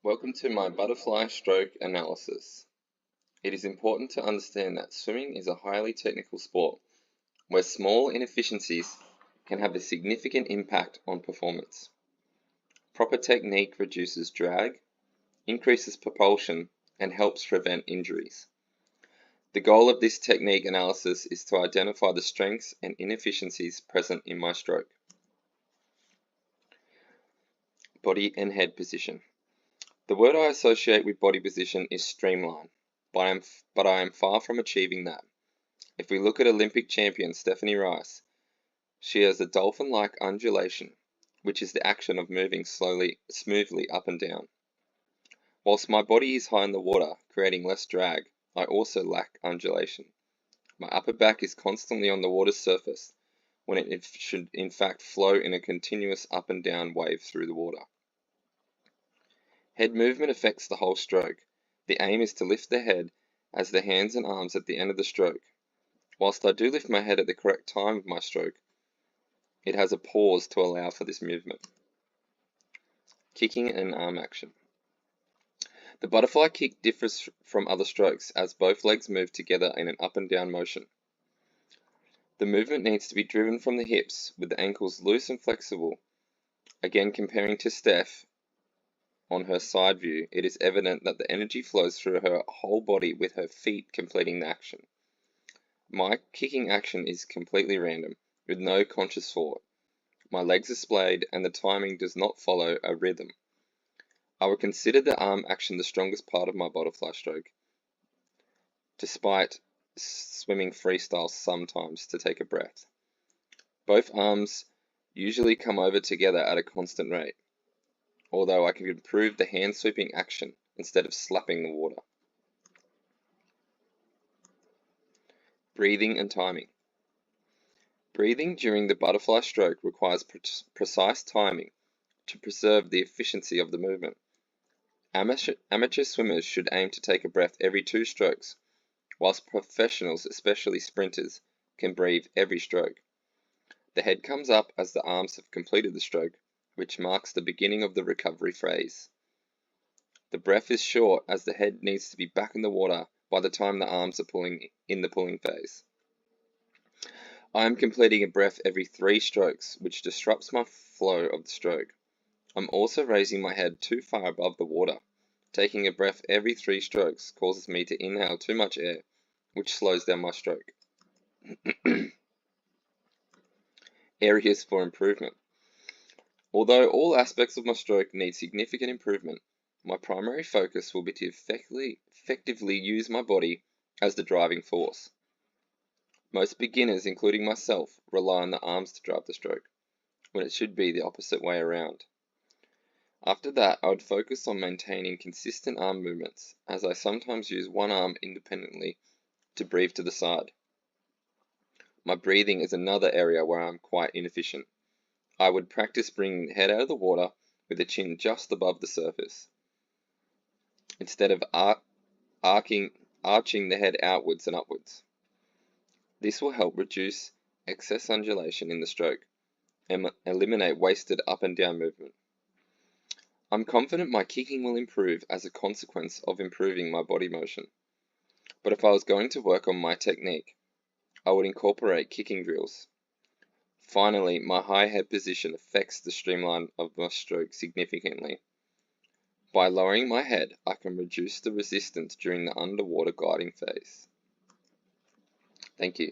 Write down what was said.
Welcome to my butterfly stroke analysis. It is important to understand that swimming is a highly technical sport where small inefficiencies can have a significant impact on performance. Proper technique reduces drag, increases propulsion, and helps prevent injuries. The goal of this technique analysis is to identify the strengths and inefficiencies present in my stroke. Body and head position. The word I associate with body position is streamline, but I am far from achieving that. If we look at Olympic champion Stephanie Rice, she has a dolphin-like undulation, which is the action of moving smoothly up and down. Whilst my body is high in the water, creating less drag, I also lack undulation. My upper back is constantly on the water's surface, when it should in fact flow in a continuous up and down wave through the water. Head movement affects the whole stroke. The aim is to lift the head as the hands and arms at the end of the stroke. Whilst I do lift my head at the correct time of my stroke, it has a pause to allow for this movement. Kicking and arm action. The butterfly kick differs from other strokes as both legs move together in an up and down motion. The movement needs to be driven from the hips with the ankles loose and flexible. Again, comparing to Steph, on her side view, it is evident that the energy flows through her whole body with her feet completing the action. My kicking action is completely random, with no conscious thought. My legs are splayed and the timing does not follow a rhythm. I would consider the arm action the strongest part of my butterfly stroke, despite swimming freestyle sometimes to take a breath. Both arms usually come over together at a constant rate, although I can improve the hand sweeping action instead of slapping the water. Breathing and timing. Breathing during the butterfly stroke requires precise timing to preserve the efficiency of the movement. Amateur swimmers should aim to take a breath every 2 strokes, whilst professionals, especially sprinters, can breathe every stroke. The head comes up as the arms have completed the stroke, which marks the beginning of the recovery phase. The breath is short as the head needs to be back in the water by the time the arms are in the pulling phase. I am completing a breath every 3 strokes, which disrupts my flow of the stroke. I'm also raising my head too far above the water. Taking a breath every 3 strokes causes me to inhale too much air, which slows down my stroke. Areas for improvement. Although all aspects of my stroke need significant improvement, my primary focus will be to effectively use my body as the driving force. Most beginners, including myself, rely on the arms to drive the stroke, when it should be the opposite way around. After that, I would focus on maintaining consistent arm movements, as I sometimes use one arm independently to breathe to the side. My breathing is another area where I'm quite inefficient. I would practice bringing the head out of the water with the chin just above the surface, instead of arching the head outwards and upwards. This will help reduce excess undulation in the stroke and eliminate wasted up and down movement. I'm confident my kicking will improve as a consequence of improving my body motion. But if I was going to work on my technique, I would incorporate kicking drills. Finally, my high head position affects the streamline of my stroke significantly. By lowering my head, I can reduce the resistance during the underwater gliding phase. Thank you.